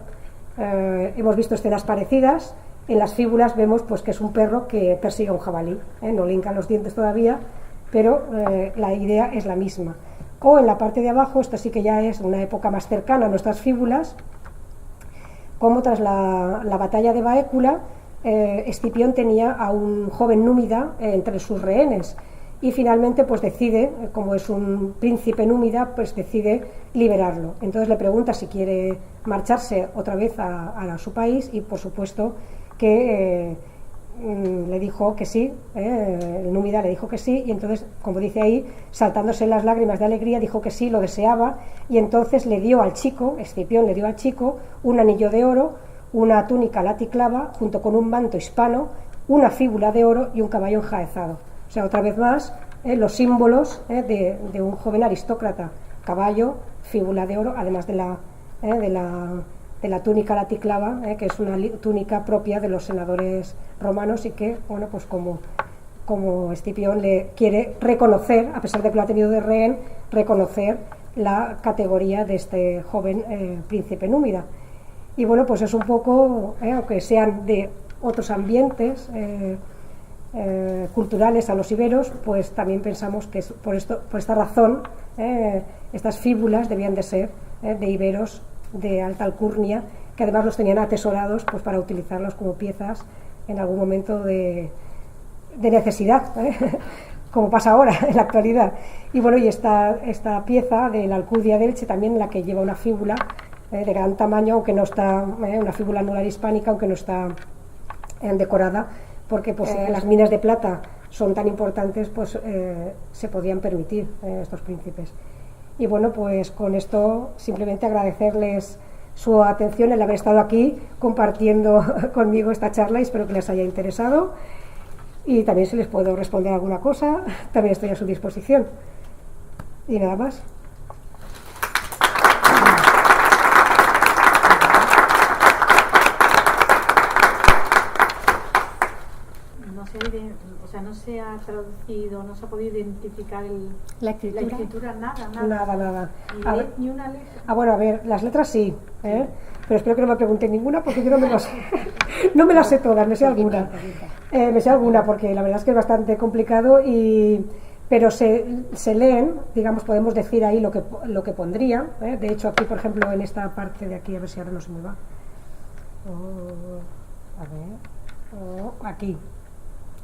B: hemos visto escenas parecidas. En las fíbulas vemos pues que es un perro que persigue a un jabalí, no le hinca los dientes todavía, pero la idea es la misma. O en la parte de abajo, esto sí que ya es una época más cercana a nuestras fíbulas, como tras la batalla de Baécula, Escipión tenía a un joven númida entre sus rehenes y finalmente pues decide, como es un príncipe númida, pues decide liberarlo. Entonces le pregunta si quiere marcharse otra vez a su país y por supuesto que le dijo que sí, el númida le dijo que sí, y entonces, como dice ahí, saltándose las lágrimas de alegría, dijo que sí, lo deseaba, y entonces le dio al chico, Escipión le dio al chico un anillo de oro, una túnica laticlava, junto con un manto hispano, una fíbula de oro y un caballo enjaezado. O sea, otra vez más, los símbolos de un joven aristócrata: caballo, fíbula de oro, además de la túnica laticlava, que es una túnica propia de los senadores romanos y que, bueno, pues como Escipión le quiere reconocer, a pesar de que lo ha tenido de rehén, reconocer la categoría de este joven príncipe númida. Y bueno, pues es un poco, aunque sean de otros ambientes culturales a los iberos, pues también pensamos que por esta razón estas fíbulas debían de ser de iberos de alta alcurnia, que además los tenían atesorados pues para utilizarlos como piezas en algún momento de necesidad, como pasa ahora en la actualidad. Y bueno, y esta pieza de la Alcudia de Elche también, la que lleva una fíbula de gran tamaño, aunque no está, una fíbula anular hispánica, aunque no está decorada, porque pues las minas de plata son tan importantes, pues se podían permitir estos príncipes. Y bueno, pues con esto simplemente agradecerles su atención, el haber estado aquí compartiendo conmigo esta charla, y espero que les haya interesado, y también si les puedo responder alguna cosa, también estoy a su disposición. Y nada más.
C: No se ha traducido, no se ha podido identificar
A: la escritura,
B: nada.
C: Ni una letra.
B: Bueno, a ver, las letras sí, pero espero que no me pregunten ninguna, porque yo no me las no me las sé todas, me sé alguna. Me sé alguna, porque la verdad es que es bastante complicado, pero se leen, digamos, podemos decir ahí lo que pondría. De hecho, aquí, por ejemplo, en esta parte de aquí, a ver si ahora no se me va.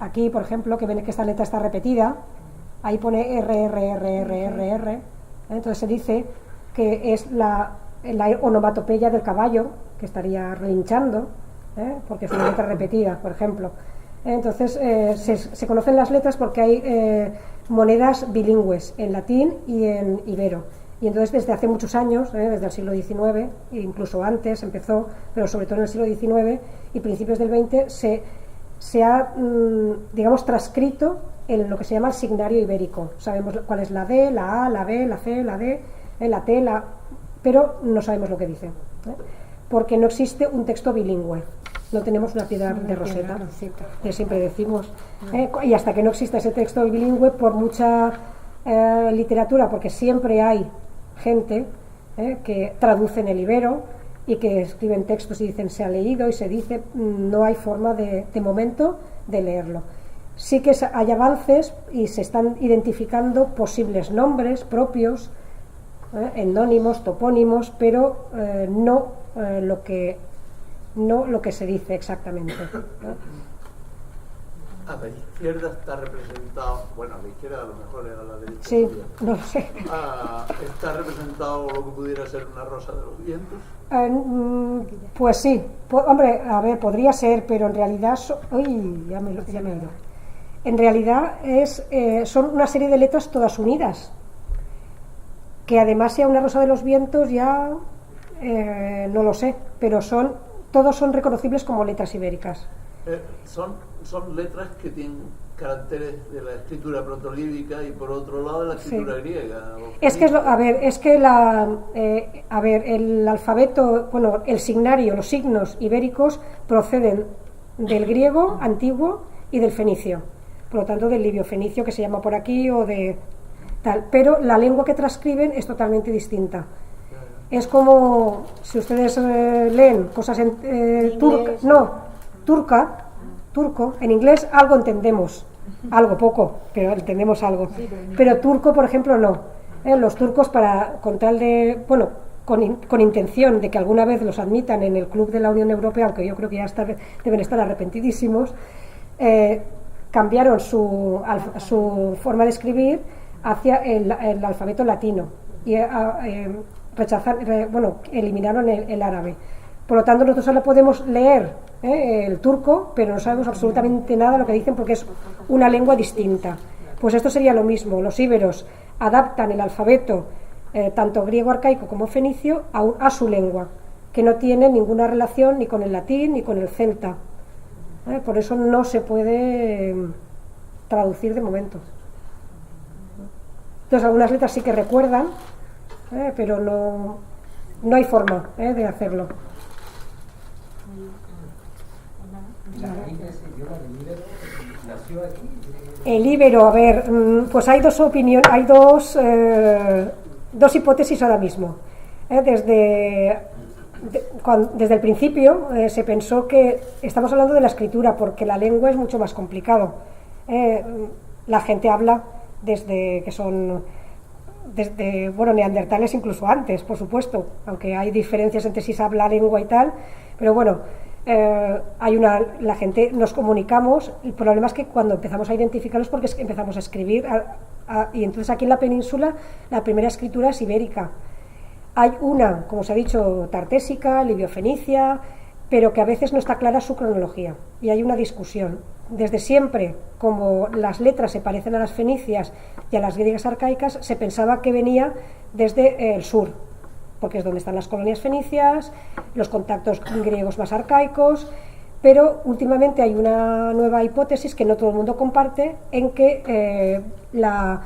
B: Aquí, por ejemplo, que ven que esta letra está repetida, ahí pone R. Entonces se dice que es la onomatopeya del caballo, que estaría relinchando, porque es una letra repetida, por ejemplo. Entonces se conocen las letras porque hay monedas bilingües en latín y en ibero. Y entonces desde hace muchos años, desde el siglo XIX, incluso antes empezó, pero sobre todo en el siglo XIX y principios del XX, se ha, digamos, transcrito en lo que se llama el signario ibérico. Sabemos cuál es la D, la A, la B, la C, la D, la T, pero no sabemos lo que dice, porque no existe un texto bilingüe. No tenemos una piedra de Rosetta, que siempre decimos. Y hasta que no exista ese texto bilingüe, por mucha literatura, porque siempre hay gente que traduce en el ibero y que escriben textos y dicen se ha leído y se dice, no hay forma de momento de leerlo. Sí que hay avances y se están identificando posibles nombres propios, endónimos, topónimos, pero no lo que se dice exactamente.
D: A la izquierda está representado, bueno, a la izquierda a lo mejor era a la derecha.
B: Sí, no lo sé.
D: ¿Está representado lo que pudiera ser una rosa de los vientos?
B: Pues sí, hombre, a ver, podría ser, pero en realidad ya me he ido. En realidad son una serie de letras todas unidas. Que además sea una rosa de los vientos ya no lo sé, pero todos son reconocibles como letras ibéricas.
D: Son letras que tienen caracteres de la escritura protolíbica y por otro lado de la escritura griega. El alfabeto, bueno, el signario, los signos ibéricos proceden del griego antiguo y del fenicio, por lo tanto del libio fenicio que se llama por aquí o de tal, pero la lengua que transcriben es totalmente distinta. Es como si ustedes leen cosas en turco, en inglés algo entendemos, algo poco, pero entendemos algo. Pero turco, por ejemplo, no. Los turcos, con intención de que alguna vez los admitan en el club de la Unión Europea, aunque yo creo que ya deben estar arrepentidísimos, cambiaron su forma de escribir hacia el alfabeto latino y eliminaron el árabe. Por lo tanto, nosotros solo podemos leer el turco, pero no sabemos absolutamente nada de lo que dicen porque es una lengua distinta. Pues esto sería lo mismo. Los íberos adaptan el alfabeto, tanto griego arcaico como fenicio, a su lengua, que no tiene ninguna relación ni con el latín ni con el celta. Por eso no se puede traducir de momento. Entonces, algunas letras sí que recuerdan, pero no hay forma de hacerlo. El íbero, a ver, pues hay dos opiniones, hay dos hipótesis ahora mismo. Desde el principio se pensó que estamos hablando de la escritura, porque la lengua es mucho más complicado. La gente habla desde neandertales incluso antes, por supuesto, aunque hay diferencias entre si se habla lengua y tal, pero bueno, la gente nos comunicamos. El problema es que cuando empezamos a identificarlos, porque empezamos a escribir, y entonces aquí en la península la primera escritura es ibérica. Hay una, como se ha dicho, tartésica, libiofenicia, pero que a veces no está clara su cronología y hay una discusión. Desde siempre, como las letras se parecen a las fenicias y a las griegas arcaicas, se pensaba que venía desde el sur, porque es donde están las colonias fenicias, los contactos griegos más arcaicos, pero últimamente hay una nueva hipótesis que no todo el mundo comparte, en que la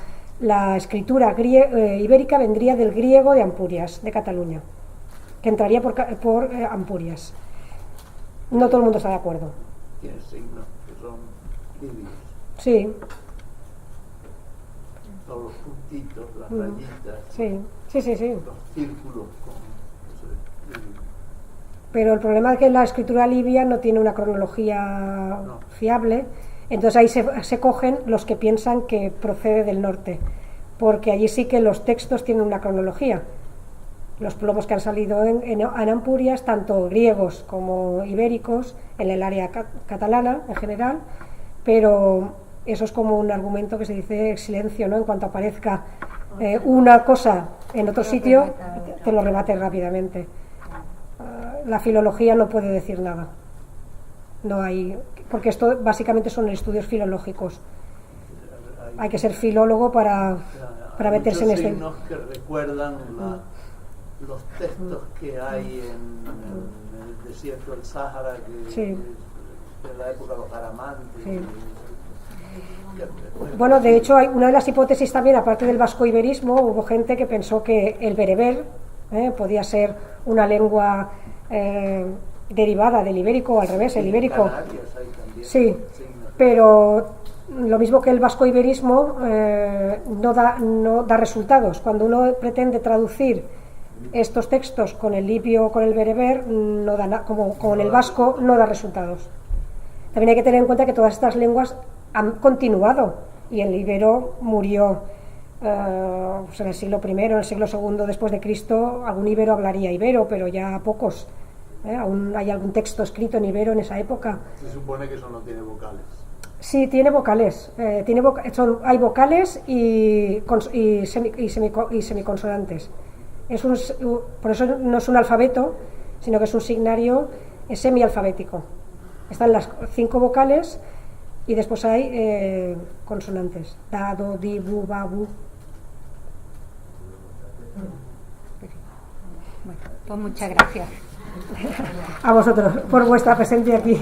D: escritura ibérica vendría del griego de Ampurias, de Cataluña, que entraría por Ampurias. No todo el mundo está de acuerdo. Tiene signos que son libios.
B: Sí.
D: Todos los puntitos, las rayitas.
B: Sí.
D: Los círculos.
B: Pero el problema es que la escritura libia no tiene una cronología fiable, entonces ahí se cogen los que piensan que procede del norte, porque allí sí que los textos tienen una cronología. Los plomos que han salido en Ampurias, tanto griegos como ibéricos, en el área catalana en general, pero eso es como un argumento que se dice silencio, ¿no? En cuanto aparezca una cosa en otro sitio, te lo rebate rápidamente. La filología no puede decir nada. No hay, porque esto básicamente son estudios filológicos. Hay que ser filólogo para meterse en este.
D: Hay signos que recuerdan los textos que hay en el desierto del Sáhara, que
E: en la época de los aramantes.
D: Sí. Bueno, de hecho, hay una de las hipótesis también, aparte del vasco-iberismo, hubo gente que pensó que el bereber podía ser una lengua derivada del ibérico, o al revés, el ibérico. Sí, pero lo mismo que el vasco-iberismo no da resultados. Cuando uno pretende traducir estos textos con el libio o con el bereber, no da como con el vasco, no da resultados. También hay que tener en cuenta que todas estas lenguas han continuado y el ibero murió pues en el siglo I, en el siglo II después de Cristo. Algún ibero hablaría ibero, pero ya pocos. Aún hay algún texto escrito en ibero en esa época.
E: Se supone que eso no tiene vocales.
D: Sí, tiene vocales. Hay vocales y semiconsonantes. Por eso no es un alfabeto, sino que es un signario semialfabético. Están las 5 vocales y después hay consonantes. Da, do, di, bu, ba, bu.
A: Bueno, pues muchas gracias.
D: A vosotros por vuestra presencia aquí.